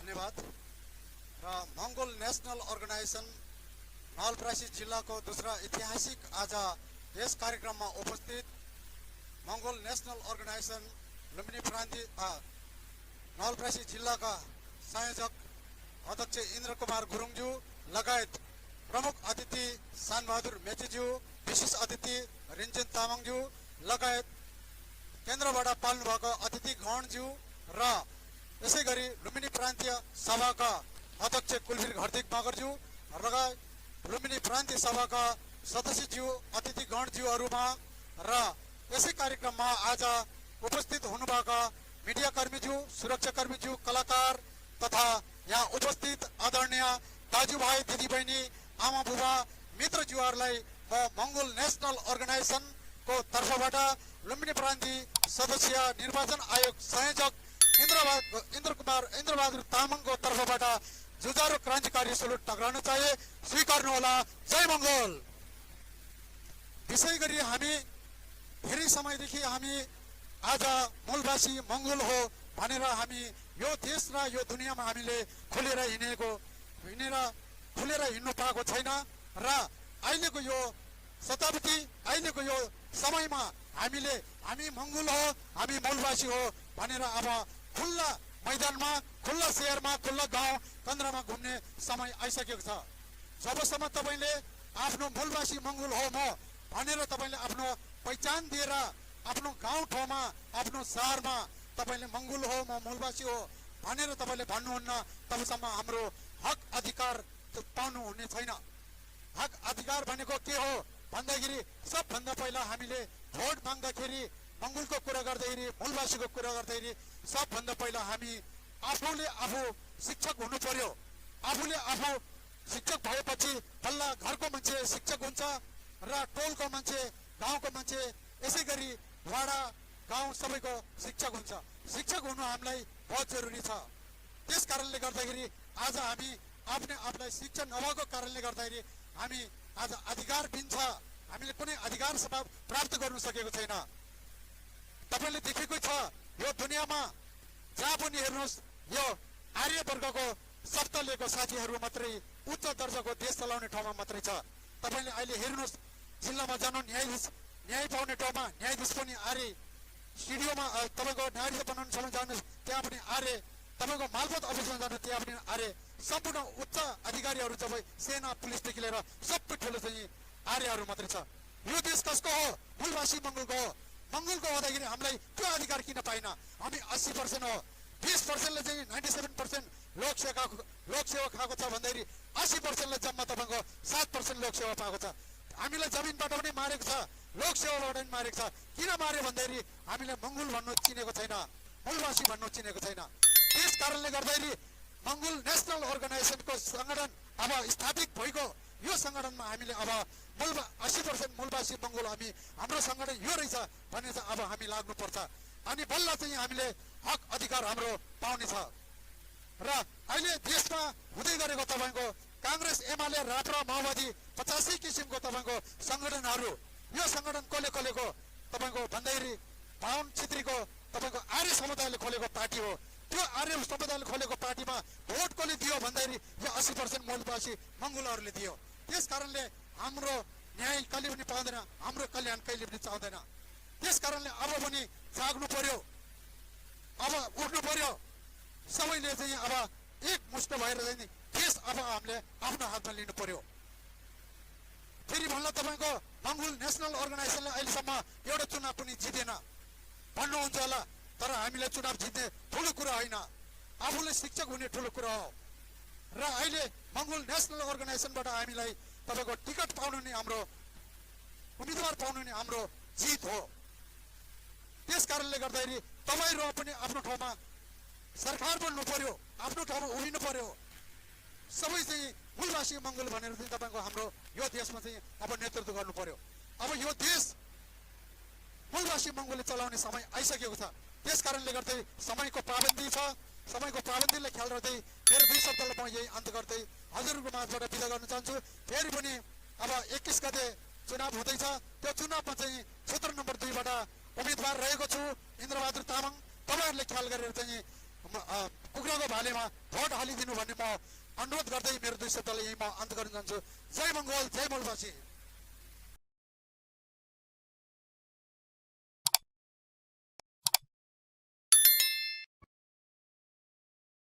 धन्यवाद। र Mongol national organisation Nawalparasi जिल्लाको दूसरा ऐतिहासिक आज यस कार्यक्रममा उपस्थित मंगोल नेशनल अर्गनाइजेसन लुम्बिनी प्रान्तीय नवलपरासी जिल्लाका संयोजक अध्यक्ष इन्द्र कुमार गुरुङज्यू लगायत प्रमुख अतिथि शानबहादुर मेचीज्यू, विशेष अतिथि रिन्जेन तामाङज्यू लगायत केन्द्रबाट पाल्नु भएको अतिथि गणज्यू र यसै गरी लुम्बिनी प्रान्तीय सभाका अध्यक्ष कुलवीर घरदिक मगरज्यू लगायत लुम्बिनी प्रान्तीय सभाका सदस्यज्यू, अतिथि गणज्यूहरूमा र यसै कार्यक्रममा आज उपस्थित हुनुभएका मिडिया कर्मीज्यू, सुरक्षाकर्मीज्यू, कलाकार तथा यहाँ उपस्थित आदरणीय दाजुभाइ, दिदीबहिनी, आमा बुबा, मित्रज्यूहरूलाई म मंगोल नेशनल अर्गनाइजेसनको तर्फबाट लुम्बिनी प्रान्तीय सदस्य निर्वाचन आयोग संयोजक इन्द्रबहादुर तामाङको तर्फबाट जुझारु क्रान्तिकारी सलुट टक्राउन चाहे स्वीकार्नुहोला। जय मंगोल। विशेष गरी हामी धेरै समयदेखि हामी आज मूलवासी मंगोल हो भनेर हामी यो देश र यो दुनियाँमा हामीले खुलेर हिँड्नु पाएको छैन र अहिलेको यो शताब्दी, अहिलेको यो समयमा हामी मंगोल हो, हामी मूलवासी हो भनेर अब खुल्ला मैदानमा, खुल्ला शहरमा, खुल्ला गाउँ कन्द्रामा घुम्ने समय आइसकेको छ। जबसम्म तपाईले आफ्नो मूलवासी मंगोल हो म भनेर तपाईले आफ्नो पहिचान दिएर आफ्नो गाउँ ठाउँमा, आफ्नो शहरमा तपाईले मंगोल हो, म मूलवासी हो भनेर तपाईले भन्नुहुन्न, तबसम्म हाम्रो हक अधिकार पाउनु हुने छैन। हक अधिकार भनेको के हो भन्दाखेरि सबभन्दा पहिला हामीले भोट माग्दाखेरि मंगोलको कुरा गर्दाखेरि, मूलवासीको कुरा गर्दाखेरि सबभन्दा पहिला हामी आफूले आफू शिक्षक हुनु पर्यो। आफूले आफू शिक्षक भएपछि बल्ल घरको मान्छे शिक्षक हुन्छ र टोलको मान्छे, गाउँको मान्छे, यसै गरी वाडा गाउँ सबैको शिक्षक हुन्छ। शिक्षक हुनु हामीलाई बहुत जरुरी छ। त्यस कारणले गर्दाखेरि आज हामी आफ्नै आफूलाई शिक्षा नभएको कारणले गर्दाखेरि हामी आज अधिकारविहीन छ। हामीले कुनै अधिकार प्राप्त गर्न सकेको छैन। तपाईले देखेकै छ यो दुनियाँमा जहाँ पनि हेर्नुहोस् यो आर्य वर्गको सत्तालेको साथीहरू मात्रै उच्च दर्जाको देश चलाउने ठाउँमा मात्रै छ। तपाईले अहिले हेर्नुहोस् जिल्लामा जानु, न्याय पाउने ठाउँमा न्यायाधीश पनि आर्य, सिडिओमा तपाईको न्यायाधीश बनाउनुसम्म जानुहोस् त्यहाँ पनि आर्य, तपाईको मालपोत अफिसमा जानु त्यहाँ पनि आर्य। सम्पूर्ण उच्च अधिकारीहरू सबै सेना, पुलिसदेखि लिएर सबै ठुलो चाहिँ आर्यहरू मात्रै छ। यो देश कसको हो? मूलवासी मंगोलको हो। मंगोलको हुँदाखेरि हामीलाई त्यो अधिकार किन पाइन? हामी 80% हो, 20%ले चाहिँ 97% लोकसेवा खाएको छ भन्दाखेरि 80%ले जम्मा तपाईको 7% लोकसेवा पाएको छ। हामीलाई जमिनबाट पनि मारेको छ, लोकसेवाबाट पनि मारेको छ। किन मार्यो भन्दाखेरि हामीले मंगोल भन्नु चिनेको छैन, मूलवासी भन्नु चिनेको छैन। त्यस कारणले गर्दाखेरि मंगोल नेशनल अर्गनाइजेसनको संगठन अब स्थापित भएको यो संगठनमा हामीले अब 80% मूलवासी मंगोल हाम्रो संगठन यो रहेछ भन्ने चाहिँ अब हामी लाग्नु पर्छ। अनि बल्ल चाहिँ हामीले हक अधिकार हाम्रो पाउने छ। र अहिले देशमा हुँदै गरेको तपाईको कांग्रेस, एमाले, राप्रपा, माओवादी 85 किसिमको तपाईको संगठनहरू, यो संगठन कसले तपाईको भन्दाखेरि बाहुन छेत्रीको तपाईको आर्य समुदायले खोलेको पार्टी हो। त्यो आर्य समुदायले खोलेको पार्टीमा भोट कसले दियो भन्दाखेरि यो 80% मूलवासी मंगोलहरूले दियो। त्यस कारणले हाम्रो न्याय कहिले पनि पाउँदैन, हाम्रो कल्याण कहिले पनि चाहँदैन। त्यस कारणले अब पनि जाग्नु पर्यो, अब उठ्नु पर्यो। सबैले चाहिँ अब एक मुष्ट भएर चाहिँ देश अब हामीले आफ्नो हातमा लिनु पर्यो। फेरि भन्ला तपाईको मंगोल नेशनल अर्गनाइजेसनले अहिलेसम्म एउटा चुनाव पनि जितेन भन्नुहुन्छ होला, तर हामीले चुनाव जित्ने ठुलो कुरा होइन, आफूले शिक्षक हुने ठुलो कुरा हो। र अहिले मंगोल नेशनल अर्गनाइजेसनबाट हामीलाई तपाईको टिकट पाउनु नै हाम्रो, उम्मेदवार पाउनु नै हाम्रो जित हो। त्यस कारणले गर्दाखेरि तपाईहरु पनि आफ्नो ठाउँमा सरकार बन्नु पर्यो, आफ्नो ठाउँमा उभिनु पर्यो। सबै चाहिँ मूलवासी मंगोल भनेर चाहिँ तपाईको हाम्रो यो देशमा चाहिँ अब नेतृत्व गर्नु पर्यो। अब यो देश मूलवासी मंगोलले चलाउने समय आइसकेको छ। त्यस कारणले गर्दै समयको पाबन्दी छ। समयको पाबन्दीले ख्याल गर्दै मेरो 2 शब्दलाई म यही अन्त गर्दै हजुरको माझबाट बिदा गर्न चाहन्छु। फेरि पनि अब 21 गते चुनाव हुँदैछ। त्यो चुनावमा चाहिँ क्षेत्र नम्बर 2 बाट उम्मेदवार रहेको छु, इन्द्रबहादुर तामाङ। तपाईहरुले ख्याल गरेर चाहिँ कुखुराको भालेमा भोट हालिदिनु भन्ने म अनुरोध गर्दै मेरो 2 शब्दलाई यहीँ म अन्त गर्न चाहन्छु। जय मङ्गल, जय मूलवासी।